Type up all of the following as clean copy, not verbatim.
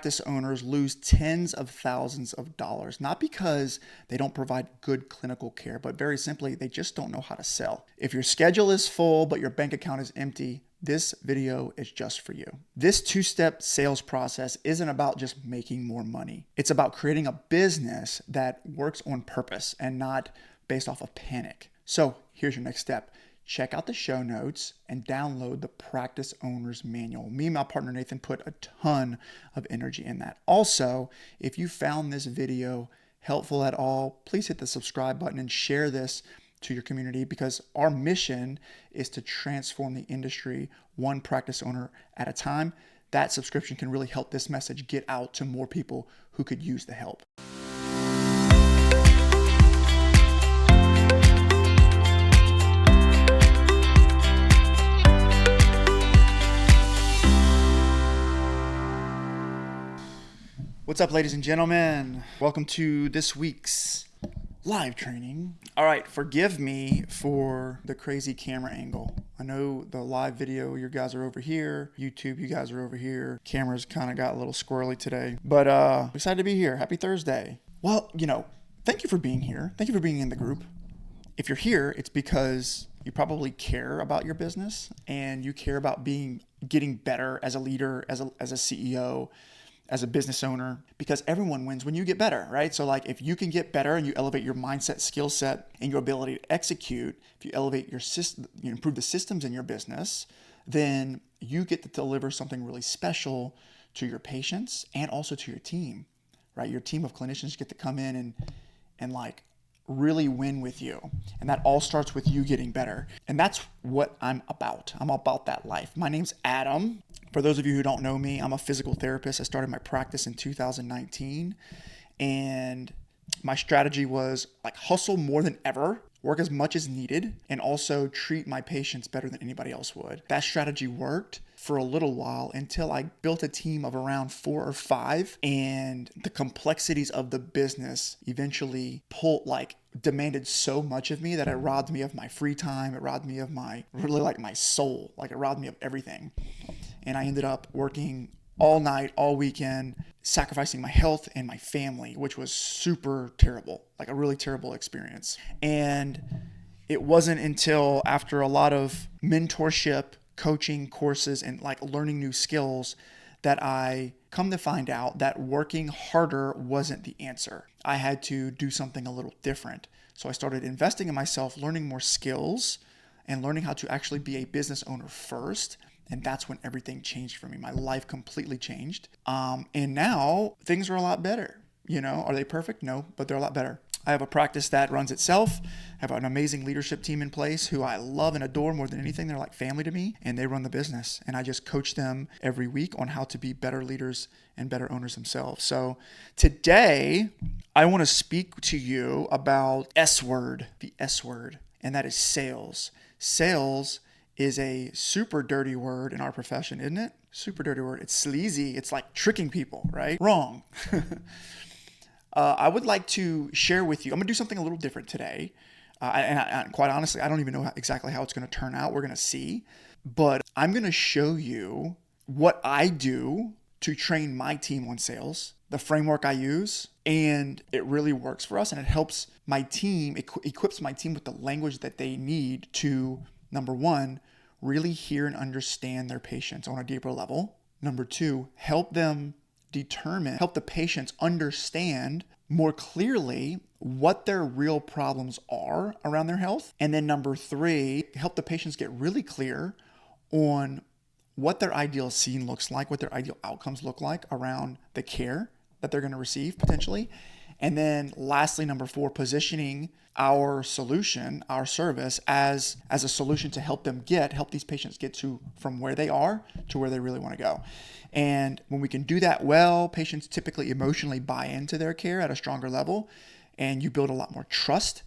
Practice owners lose tens of thousands of dollars, not because they don't provide good clinical care, but very simply, they just don't know how to sell. If your schedule is full, but your bank account is empty, this video is just for you. This two-step sales process isn't about just making more money. It's about creating a business that works on purpose and not based off of panic. So here's your next step. Check out the show notes and download the Practice Owner's Manual. Me and my partner Nathan put a ton of energy in that. Also, if you found this video helpful at all, please hit the subscribe button and share this to your community, because our mission is to transform the industry one practice owner at a time. That subscription can really help this message get out to more people who could use the help. What's up, ladies and gentlemen? Welcome to this week's live training. All right, forgive me for the crazy camera angle. I know the live video, you guys are over here. YouTube, you guys are over here. Camera's kind of got a little squirrely today, but excited to be here. Happy Thursday. Well, thank you for being here. Thank you for being in the group. If you're here, it's because you probably care about your business and you care about getting better as a leader, as a CEO, as a business owner, because everyone wins when you get better, right? So like if you can get better and you elevate your mindset, skill set, and your ability to execute, if you elevate your system, you improve the systems in your business, then you get to deliver something really special to your patients and also to your team, right? Your team of clinicians get to come in and like really win with you. And that all starts with you getting better. And that's what I'm about. I'm about that life. My name's Adam. For those of you who don't know me, I'm a physical therapist. I started my practice in 2019, and my strategy was like hustle more than ever, work as much as needed, and also treat my patients better than anybody else would. That strategy worked for a little while until I built a team of around 4 or 5, and the complexities of the business eventually demanded so much of me that it robbed me of my free time. It robbed me of my soul. Like it robbed me of everything. And I ended up working all night, all weekend, sacrificing my health and my family, which was super terrible, like a really terrible experience. And it wasn't until after a lot of mentorship, coaching courses, and like learning new skills that I come to find out that working harder wasn't the answer. I had to do something a little different. So I started investing in myself, learning more skills, and learning how to actually be a business owner first. And that's when everything changed for me. My life completely changed. And now things are a lot better. Are they perfect? No, but they're a lot better. I have a practice that runs itself. I have an amazing leadership team in place who I love and adore more than anything. They're like family to me, and they run the business. And I just coach them every week on how to be better leaders and better owners themselves. So today, I want to speak to you about the S word, and that is sales. Sales is a super dirty word in our profession, isn't it? Super dirty word. It's sleazy. It's like tricking people, right? Wrong. I would like to share with you, I'm going to do something a little different today. And quite honestly, I don't even know exactly how it's going to turn out. We're going to see. But I'm going to show you what I do to train my team on sales, the framework I use, and it really works for us. And it helps my team, equips my team with the language that they need to, number one, really hear and understand their patients on a deeper level. Number two, help the patients understand more clearly what their real problems are around their health. And then number three, help the patients get really clear on what their ideal scene looks like, what their ideal outcomes look like around the care that they're going to receive potentially. And then lastly, number four, positioning our solution, our service as a solution to help these patients get from where they are to where they really want to go. And when we can do that well, patients typically emotionally buy into their care at a stronger level, and you build a lot more trust,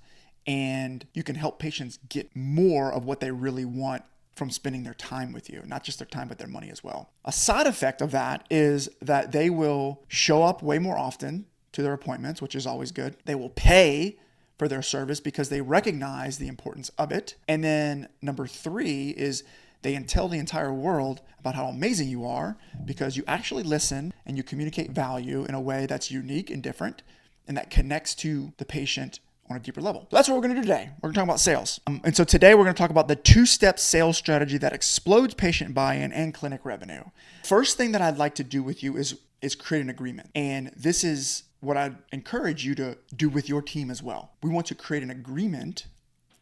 and you can help patients get more of what they really want from spending their time with you, not just their time, but their money as well. A side effect of that is that they will show up way more often to their appointments, which is always good. They will pay for their service because they recognize the importance of it. And then number three is They tell the entire world about how amazing you are because you actually listen and you communicate value in a way that's unique and different and that connects to the patient on a deeper level. So that's what we're going to do today. We're going to talk about sales. And so today we're going to talk about the two-step sales strategy that explodes patient buy-in and clinic revenue. First thing that I'd like to do with you is create an agreement. And this is what I'd encourage you to do with your team as well. We want to create an agreement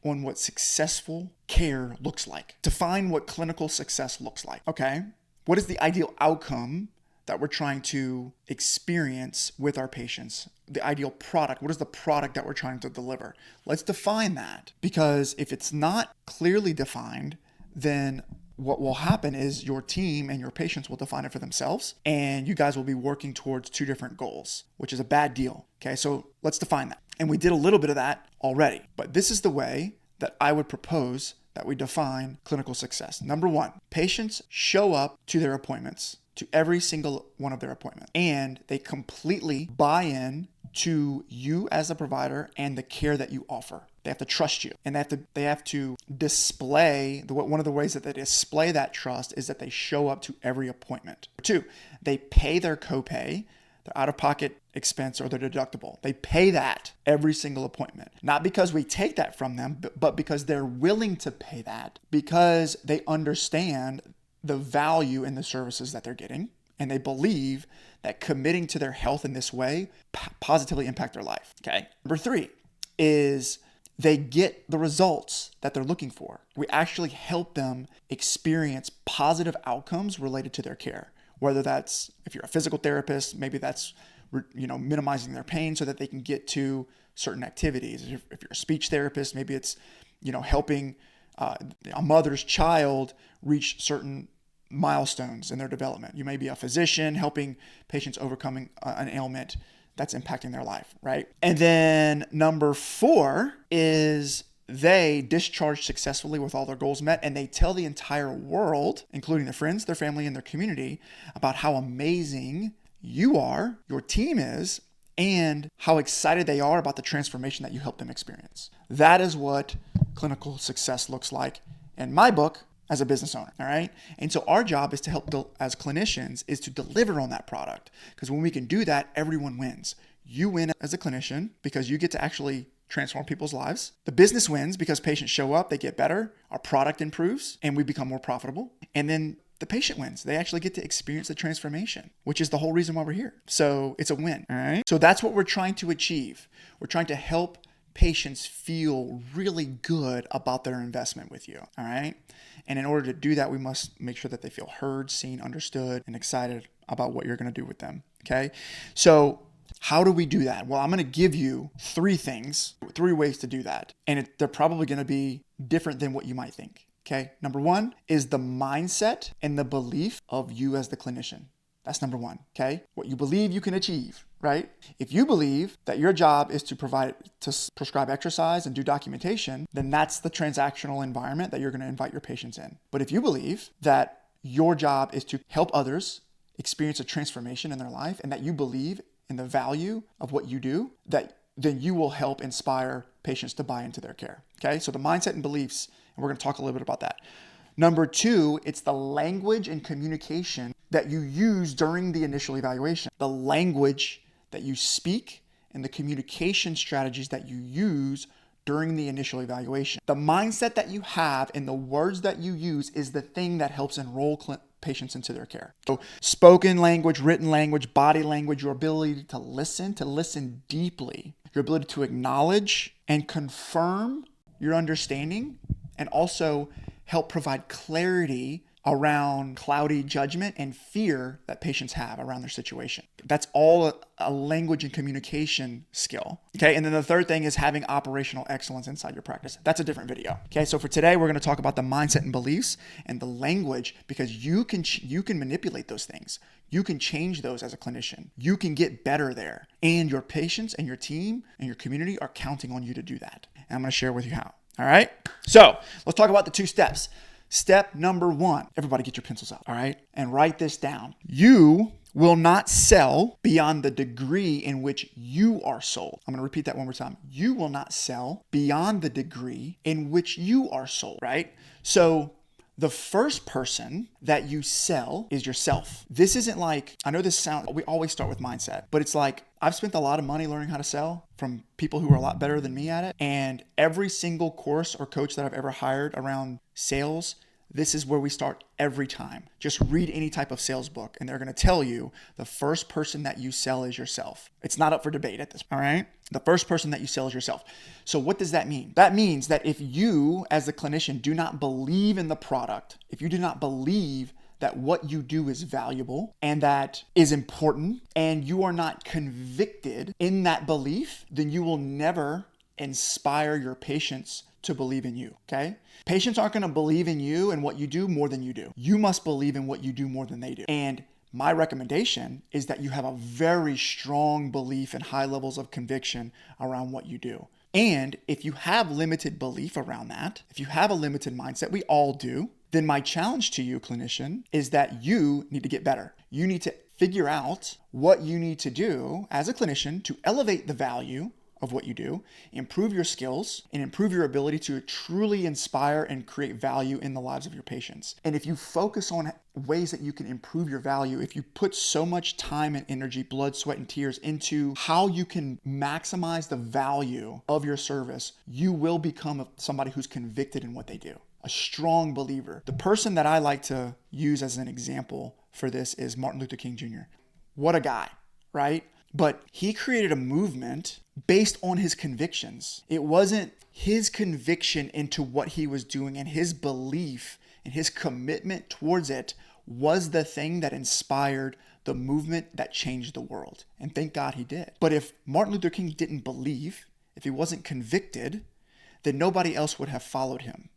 on what successful care looks like. Define what clinical success looks like, okay? What is the ideal outcome that we're trying to experience with our patients? The ideal product. What is the product that we're trying to deliver? Let's define that, because if it's not clearly defined, then what will happen is your team and your patients will define it for themselves, and you guys will be working towards two different goals, which is a bad deal. Okay, so let's define that. And we did a little bit of that already, but this is the way that I would propose that we define clinical success. Number one, patients show up to their appointments, to every single one of their appointments, and they completely buy in to you as a provider and the care that you offer. They have to trust you, and they have to display one of the ways that they display that trust is that they show up to every appointment. Two, they pay their copay, their out-of-pocket expense, or their deductible. They pay that every single appointment, not because we take that from them, but because they're willing to pay that because they understand the value in the services that they're getting, and they believe that committing to their health in this way positively impact their life. Okay. Number three is they get the results that they're looking for. We actually help them experience positive outcomes related to their care. Whether that's, if you're a physical therapist, maybe that's, minimizing their pain so that they can get to certain activities. If you're a speech therapist, maybe it's, helping a mother's child reach certain milestones in their development. You may be a physician helping patients overcoming an ailment that's impacting their life, right? And then number four is they discharge successfully with all their goals met, and they tell the entire world, including their friends, their family, and their community, about how amazing you are, your team is, and how excited they are about the transformation that you help them experience. That is what clinical success looks like in my book as a business owner, all right? And so our job is to help, as clinicians, is to deliver on that product. Because when we can do that, everyone wins. You win as a clinician because you get to actually transform people's lives. The business wins because patients show up, they get better, our product improves, and we become more profitable. And then the patient wins. They actually get to experience the transformation, which is the whole reason why we're here. So it's a win, all right? So that's what we're trying to achieve. We're trying to help patients feel really good about their investment with you, all right? And in order to do that, we must make sure that they feel heard, seen, understood, and excited about what you're going to do with them, okay? So how do we do that? Well, I'm going to give you three ways to do that. And they're probably going to be different than what you might think, okay? Number one is the mindset and the belief of you as the clinician. That's number one, okay? What you believe you can achieve, right? If you believe that your job is to prescribe exercise and do documentation, then that's the transactional environment that you're going to invite your patients in. But if you believe that your job is to help others experience a transformation in their life and that you believe in the value of what you do, then you will help inspire patients to buy into their care, okay? So the mindset and beliefs, and we're going to talk a little bit about that. Number two, it's the language and communication that you use during the initial evaluation. The language that you speak and the communication strategies that you use during the initial evaluation. The mindset that you have and the words that you use is the thing that helps enroll patients into their care. So spoken language, written language, body language, your ability to listen deeply, your ability to acknowledge and confirm your understanding, and also help provide clarity around cloudy judgment and fear that patients have around their situation. That's all a language and communication skill. Okay, and then the third thing is having operational excellence inside your practice. That's a different video. Okay, so for today, we're going to talk about the mindset and beliefs and the language, because you can manipulate those things. You can change those as a clinician. You can get better there. And your patients and your team and your community are counting on you to do that. And I'm going to share with you how. All right, so let's talk about the two steps. Step number one, everybody get your pencils out, all right? And write this down. You will not sell beyond the degree in which you are sold. I'm going to repeat that one more time. You will not sell beyond the degree in which you are sold, right? So The first person that you sell is yourself. This isn't like, I know this sounds, we always start with mindset, but it's like, I've spent a lot of money learning how to sell from people who are a lot better than me at it. And every single course or coach that I've ever hired around sales, this is where we start every time. Just read any type of sales book and they're going to tell you the first person that you sell is yourself. It's not up for debate at this point, all right? The first person that you sell is yourself. So what does that mean? That means that if you as the clinician do not believe in the product, if you do not believe that what you do is valuable and that is important, and you are not convicted in that belief, then you will never inspire your patients to believe in you, okay? Patients aren't going to believe in you and what you do more than you do. You must believe in what you do more than they do. And my recommendation is that you have a very strong belief and high levels of conviction around what you do. And if you have limited belief around that, if you have a limited mindset, we all do, then my challenge to you, clinician, is that you need to get better. You need to figure out what you need to do as a clinician to elevate the value of what you do, improve your skills, and improve your ability to truly inspire and create value in the lives of your patients. And if you focus on ways that you can improve your value, if you put so much time and energy, blood, sweat, and tears into how you can maximize the value of your service, you will become somebody who's convicted in what they do, a strong believer. The person that I like to use as an example for this is Martin Luther King Jr. What a guy, right? But he created a movement based on his convictions. It wasn't his conviction into what he was doing, and his belief and his commitment towards it was the thing that inspired the movement that changed the world. And thank God he did. But if Martin Luther King didn't believe, if he wasn't convicted, then nobody else would have followed him.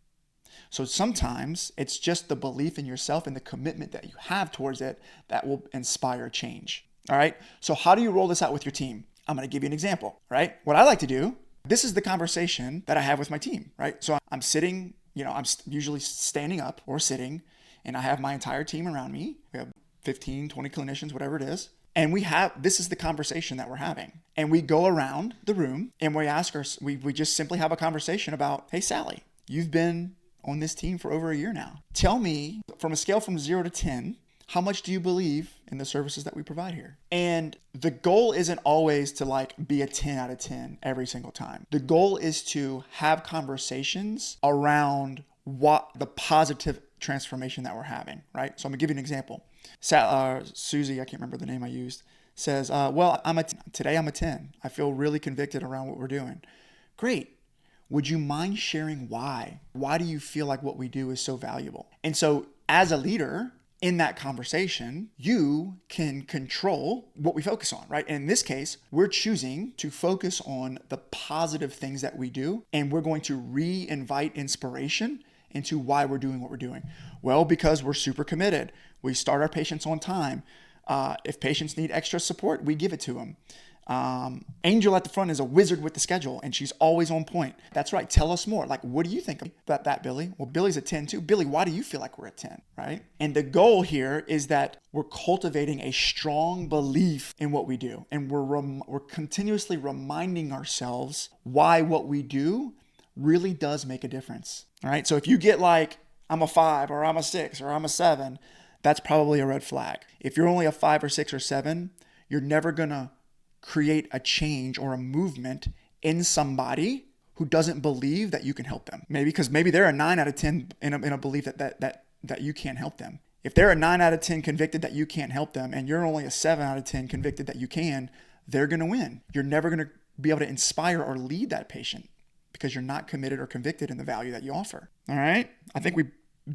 So sometimes it's just the belief in yourself and the commitment that you have towards it that will inspire change. All right. So how do you roll this out with your team? I'm going to give you an example, right? What I like to do, this is the conversation that I have with my team, right? So I'm sitting, I'm usually standing up or sitting, and I have my entire team around me. We have 15, 20 clinicians, whatever it is. And this is the conversation that we're having. And we go around the room and we just simply have a conversation about, hey, Sally, you've been on this team for over a year now. Tell me, from a scale from 0 to 10, how much do you believe in the services that we provide here? And the goal isn't always to be a 10 out of 10 every single time. The goal is to have conversations around what the positive transformation that we're having, right? So I'm gonna give you an example. Susie, I can't remember the name I used, says, well, today I'm a 10. I feel really convicted around what we're doing. Great. Would you mind sharing why? Why do you feel like what we do is so valuable? And so as a leader, in that conversation, you can control what we focus on, right? And in this case, we're choosing to focus on the positive things that we do, and we're going to re-invite inspiration into why we're doing what we're doing. Well, because we're super committed. We start our patients on time. If patients need extra support, we give it to them. Angel at the front is a wizard with the schedule, and she's always on point. That's right. Tell us more. What do you think about that, Billy? Well, Billy's a 10 too. Billy, why do you feel like we're a 10, right? And the goal here is that we're cultivating a strong belief in what we do. And we're continuously reminding ourselves why what we do really does make a difference. All right. So if you get I'm a 5 or I'm a 6 or I'm a 7, that's probably a red flag. If you're only a 5 or 6 or 7, you're never going to create a change or a movement in somebody who doesn't believe that you can help them. Maybe they're a 9 out of 10 in a belief that you can't help them. If they're a 9 out of 10 convicted that you can't help them, and you're only a 7 out of 10 convicted that you can, they're going to win. You're never going to be able to inspire or lead that patient because you're not committed or convicted in the value that you offer. All right? I think we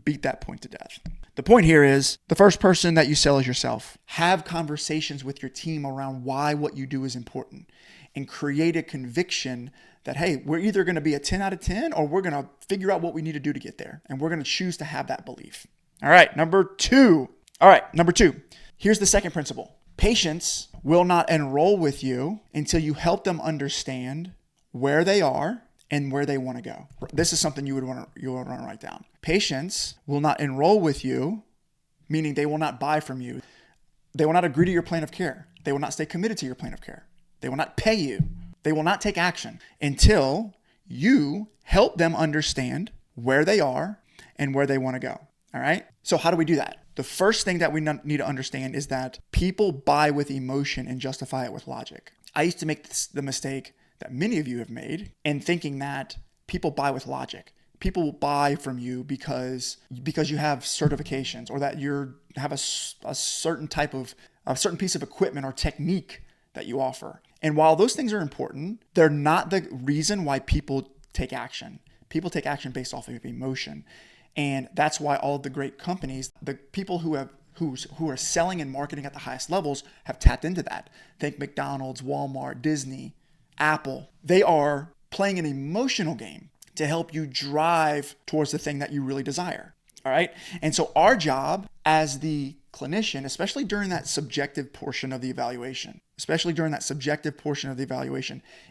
beat that point to death. The point here is the first person that you sell is yourself. Have conversations with your team around why what you do is important, and create a conviction that, hey, we're either going to be a 10 out of 10 or we're going to figure out what we need to do to get there. And we're going to choose to have that belief. All right, number two. Here's the second principle. Patients will not enroll with you until you help them understand where they are and where they want to go. This is something you would want to write down. Patients will not enroll with you, meaning they will not buy from you. They will not agree to your plan of care. They will not stay committed to your plan of care. They will not pay you. They will not take action until you help them understand where they are and where they want to go. All right. So how do we do that? The first thing that we need to understand is that people buy with emotion and justify it with logic. I used to make the mistake that many of you have made in thinking that people buy with logic. People will buy from you because you have certifications or that you have a certain type of a certain piece of equipment or technique that you offer. And while those things are important, they're not the reason why people take action. People take action based off of emotion. And that's why all of the great companies, the people who are selling and marketing at the highest levels have tapped into that. Think McDonald's, Walmart, Disney, Apple. They are playing an emotional game to help you drive towards the thing that you really desire. All right. And so our job as the clinician, especially during that subjective portion of the evaluation,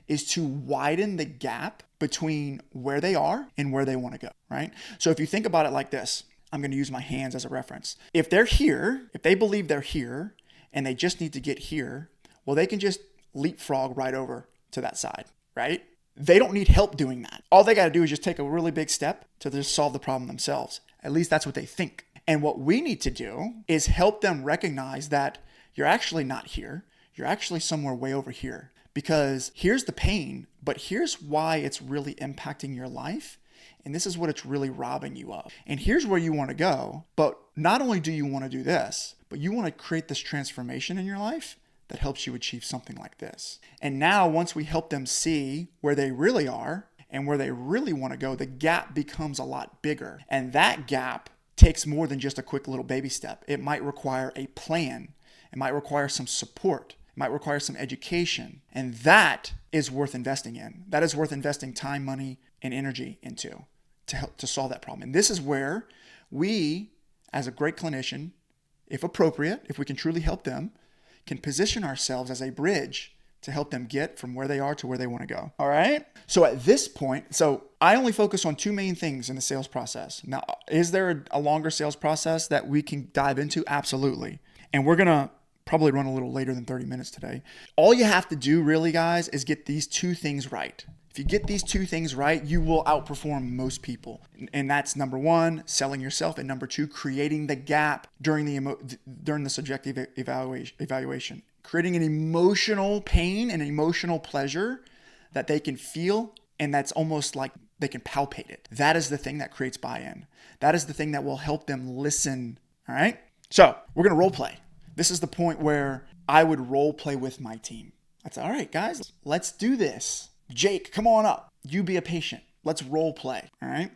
is to widen the gap between where they are and where they want to go, right? So if you think about it like this, I'm going to use my hands as a reference. If they're here, if they believe they're here and they just need to get here, well, they can just leapfrog right over to that side, right? They don't need help doing that. All they got to do is just take a really big step to just solve the problem themselves. At least that's what they think. And what we need to do is help them recognize that you're actually not here. You're actually somewhere way over here, because here's the pain, but here's why it's really impacting your life. And this is what it's really robbing you of. And here's where you want to go. But not only do you want to do this, but you want to create this transformation in your life that helps you achieve something like this. And now once we help them see where they really are and where they really want to go, the gap becomes a lot bigger. And that gap takes more than just a quick little baby step. It might require a plan. It might require some support. It might require some education. And that is worth investing in. That is worth investing time, money, and energy into to help to solve that problem. And this is where we, as a great clinician, if appropriate, if we can truly help them, can position ourselves as a bridge to help them get from where they are to where they want to go. All right. So at this point, I only focus on two main things in the sales process. Now, is there a longer sales process that we can dive into? Absolutely. And we're going to probably run a little later than 30 minutes today. All you have to do really, guys, is get these two things right. If you get these two things right, you will outperform most people. And that's number one, selling yourself. And number two, creating the gap during the subjective evaluation. Creating an emotional pain and emotional pleasure that they can feel, and that's almost like they can palpate it. That is the thing that creates buy-in. That is the thing that will help them listen. All right? So we're going to role play. This is the point where I would role play with my team. That's all right, guys. Let's do this. Jake, come on up. You be a patient. Let's role play. All right?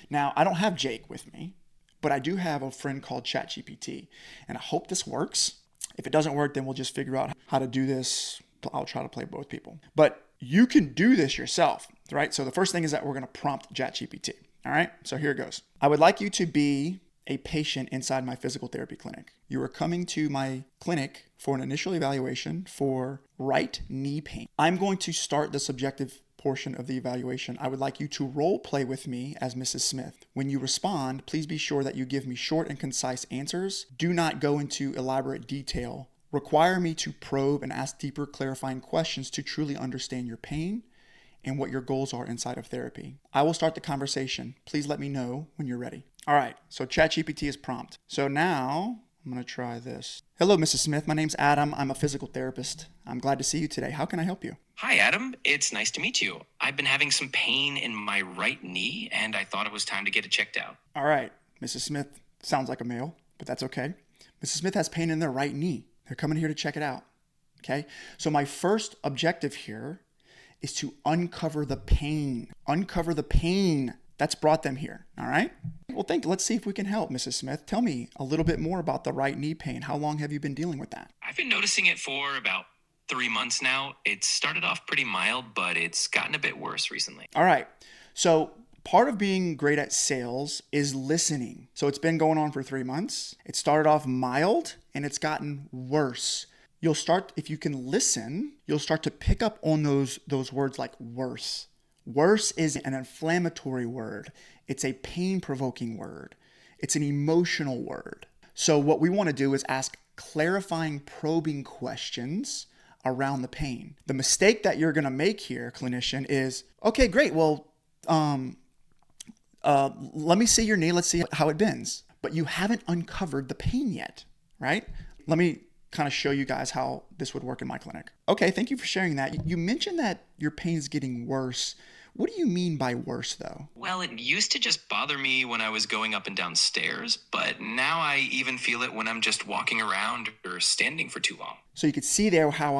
Now, I don't have Jake with me, but I do have a friend called ChatGPT, and I hope this works. If it doesn't work, then we'll just figure out how to do this. I'll try to play both people. But you can do this yourself, right? So the first thing is that we're going to prompt ChatGPT. All right? So here it goes. I would like you to be a patient inside my physical therapy clinic. You are coming to my clinic for an initial evaluation for right knee pain. I'm going to start the subjective portion of the evaluation. I would like you to role play with me as Mrs. Smith. When you respond, please be sure that you give me short and concise answers. Do not go into elaborate detail. Require me to probe and ask deeper clarifying questions to truly understand your pain and what your goals are inside of therapy. I will start the conversation. Please let me know when you're ready. All right, so ChatGPT is prompt. So now I'm going to try this. Hello, Mrs. Smith. My name's Adam. I'm a physical therapist. I'm glad to see you today. How can I help you? Hi, Adam. It's nice to meet you. I've been having some pain in my right knee, and I thought it was time to get it checked out. All right, Mrs. Smith sounds like a male, but that's okay. Mrs. Smith has pain in their right knee. They're coming here to check it out. Okay, so my first objective here is to uncover the pain. Uncover the pain that's brought them here. All right. Well, let's see if we can help, Mrs. Smith. Tell me a little bit more about the right knee pain. How long have you been dealing with that? I've been noticing it for about 3 months now. It started off pretty mild, but it's gotten a bit worse recently. All right. So part of being great at sales is listening. So it's been going on for 3 months. It started off mild and it's gotten worse. If you can listen, you'll start to pick up on those words like worse. Worse is an inflammatory word. It's a pain-provoking word. It's an emotional word. So what we want to do is ask clarifying, probing questions around the pain. The mistake that you're going to make here, clinician, is, okay, great. Well, let me see your knee. Let's see how it bends. but you haven't uncovered the pain yet, right? Let me kind of show you guys how this would work in my clinic. Okay, thank you for sharing that. You mentioned that your pain is getting worse. What do you mean by worse, though? Well, it used to just bother me when I was going up and down stairs, but now I even feel it when I'm just walking around or standing for too long. So you could see there how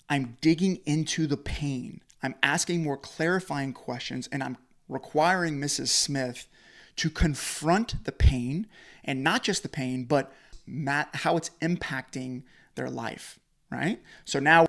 I'm digging into the pain. I'm asking more clarifying questions, and I'm requiring Mrs. Smith to confront the pain, and not just the pain, but how it's impacting their life, right? So now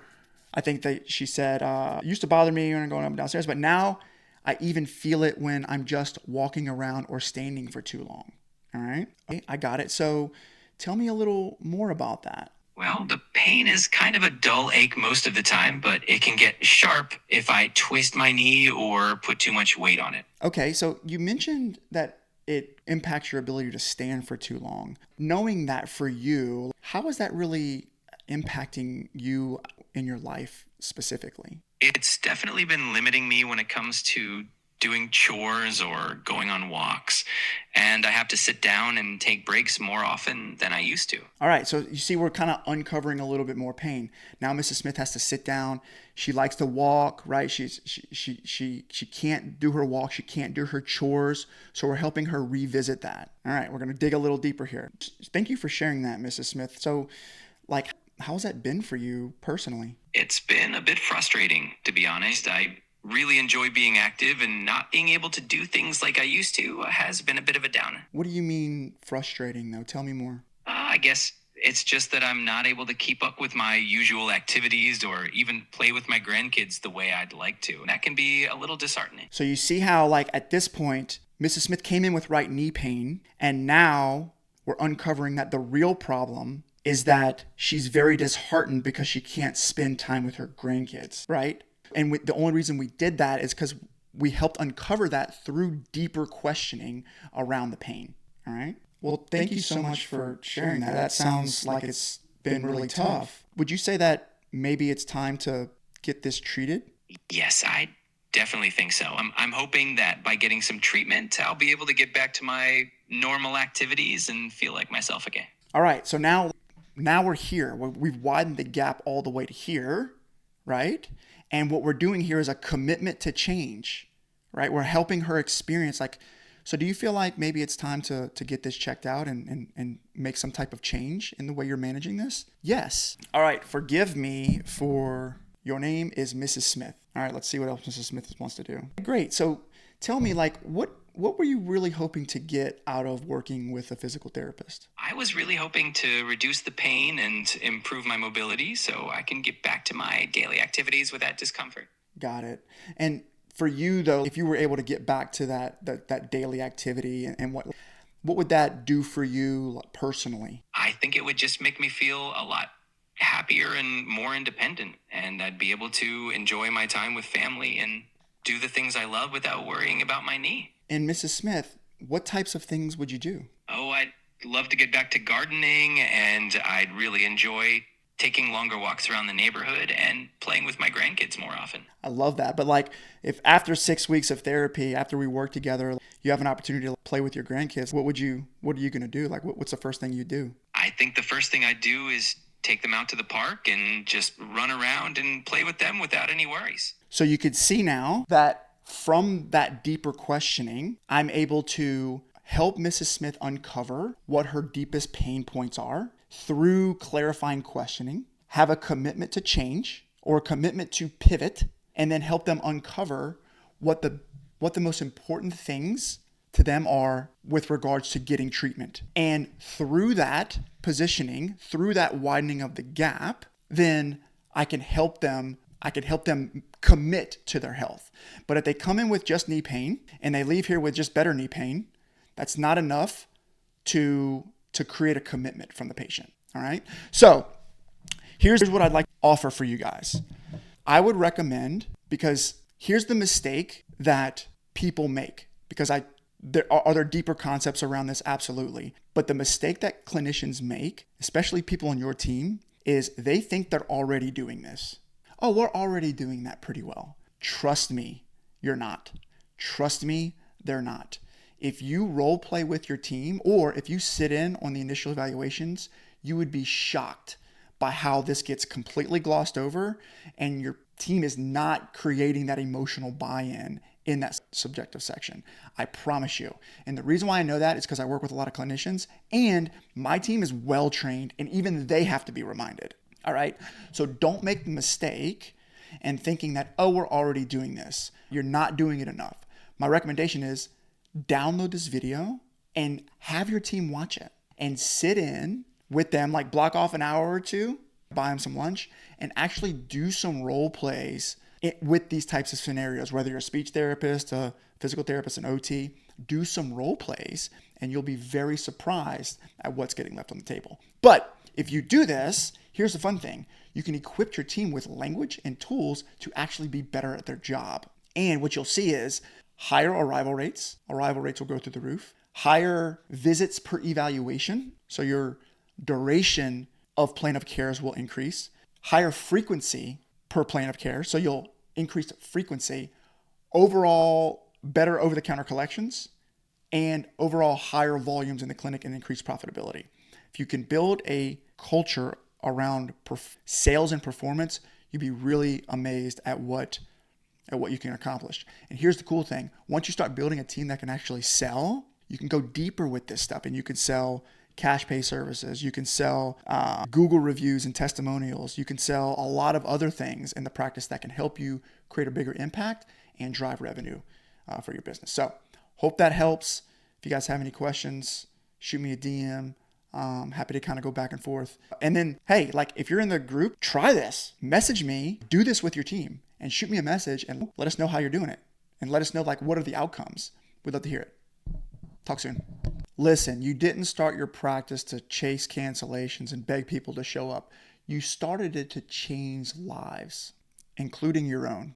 I think that she said, it used to bother me when I'm going up and downstairs, but now I even feel it when I'm just walking around or standing for too long. All right, I got it. So tell me a little more about that. Well, the pain is kind of a dull ache most of the time, but it can get sharp if I twist my knee or put too much weight on it. Okay, so you mentioned that it impacts your ability to stand for too long. Knowing that for you, how is that really impacting you in your life specifically? It's definitely been limiting me when it comes to doing chores or going on walks, and I have to sit down and take breaks more often than I used to. All right, so you see we're kind of uncovering a little bit more pain. Now Mrs. Smith has to sit down. She likes to walk, right? She can't do her walk, she can't do her chores, so we're helping her revisit that. All right, we're going to dig a little deeper here. Thank you for sharing that, Mrs. Smith. So how's that been for you personally? It's been a bit frustrating, to be honest. I really enjoy being active, and not being able to do things like I used to has been a bit of a downer. What do you mean frustrating, though? Tell me more. I guess it's just that I'm not able to keep up with my usual activities or even play with my grandkids the way I'd like to. And that can be a little disheartening. So you see how, at this point, Mrs. Smith came in with right knee pain, and now we're uncovering that the real problem is that she's very disheartened because she can't spend time with her grandkids, right? And the only reason we did that is because we helped uncover that through deeper questioning around the pain. All right. Well, thank you so much for sharing that. That sounds like it's been really tough. Would you say that maybe it's time to get this treated? Yes, I definitely think so. I'm hoping that by getting some treatment, I'll be able to get back to my normal activities and feel like myself again. All right. So now we're here. We've widened the gap all the way to here, right? And what we're doing here is a commitment to change, right? We're helping her experience. So do you feel like maybe it's time to get this checked out and make some type of change in the way you're managing this? Yes. All right. Forgive me for your name is Mrs. Smith. All right. Let's see what else Mrs. Smith wants to do. Great. So tell me, what were you really hoping to get out of working with a physical therapist? I was really hoping to reduce the pain and improve my mobility so I can get back to my daily activities without discomfort. Got it. And for you, though, if you were able to get back to that daily activity, and what would that do for you personally? I think it would just make me feel a lot happier and more independent, and I'd be able to enjoy my time with family and do the things I love without worrying about my knee. And Mrs. Smith, what types of things would you do? Oh, I'd love to get back to gardening, and I'd really enjoy taking longer walks around the neighborhood and playing with my grandkids more often. I love that. But if after 6 weeks of therapy, after we work together, you have an opportunity to play with your grandkids, what are you going to do? What's the first thing you do? I think the first thing I'd do is take them out to the park and just run around and play with them without any worries. So you could see now that from that deeper questioning, I'm able to help Mrs. Smith uncover what her deepest pain points are through clarifying questioning, have a commitment to change or a commitment to pivot, and then help them uncover what the most important things to them are with regards to getting treatment. And through that positioning, through that widening of the gap, then I can help them commit to their health. But if they come in with just knee pain and they leave here with just better knee pain, that's not enough to create a commitment from the patient. All right. So here's what I'd like to offer for you guys. I would recommend, because here's the mistake that people make, because are there deeper concepts around this? Absolutely. But the mistake that clinicians make, especially people on your team, is they think they're already doing this. Oh, we're already doing that pretty well. Trust me, you're not. Trust me, they're not. If you role play with your team, or if you sit in on the initial evaluations, you would be shocked by how this gets completely glossed over and your team is not creating that emotional buy-in in that subjective section. I promise you. And the reason why I know that is because I work with a lot of clinicians and my team is well trained and even they have to be reminded. All right. So don't make the mistake and thinking that, oh, we're already doing this. You're not doing it enough. My recommendation is download this video and have your team watch it and sit in with them, like block off an hour or two, buy them some lunch, and actually do some role plays with these types of scenarios, whether you're a speech therapist, a physical therapist, an OT, do some role plays and you'll be very surprised at what's getting left on the table. But if you do this, here's the fun thing. You can equip your team with language and tools to actually be better at their job. And what you'll see is higher arrival rates. Arrival rates will go through the roof. Higher visits per evaluation. So your duration of plan of cares will increase. Higher frequency per plan of care. So you'll increase frequency. Overall, better over-the-counter collections. And overall higher volumes in the clinic and increased profitability. If you can build a culture around sales and performance, you'd be really amazed at what you can accomplish. And here's the cool thing. Once you start building a team that can actually sell, you can go deeper with this stuff and you can sell cash pay services. You can sell Google reviews and testimonials. You can sell a lot of other things in the practice that can help you create a bigger impact and drive revenue for your business. So hope that helps. If you guys have any questions, shoot me a DM. Happy to kind of go back and forth. And then, hey, like if you're in the group, try this. Message me, do this with your team and shoot me a message and let us know how you're doing it. And let us know like what are the outcomes. We'd love to hear it. Talk soon. Listen, you didn't start your practice to chase cancellations and beg people to show up. You started it to change lives, including your own.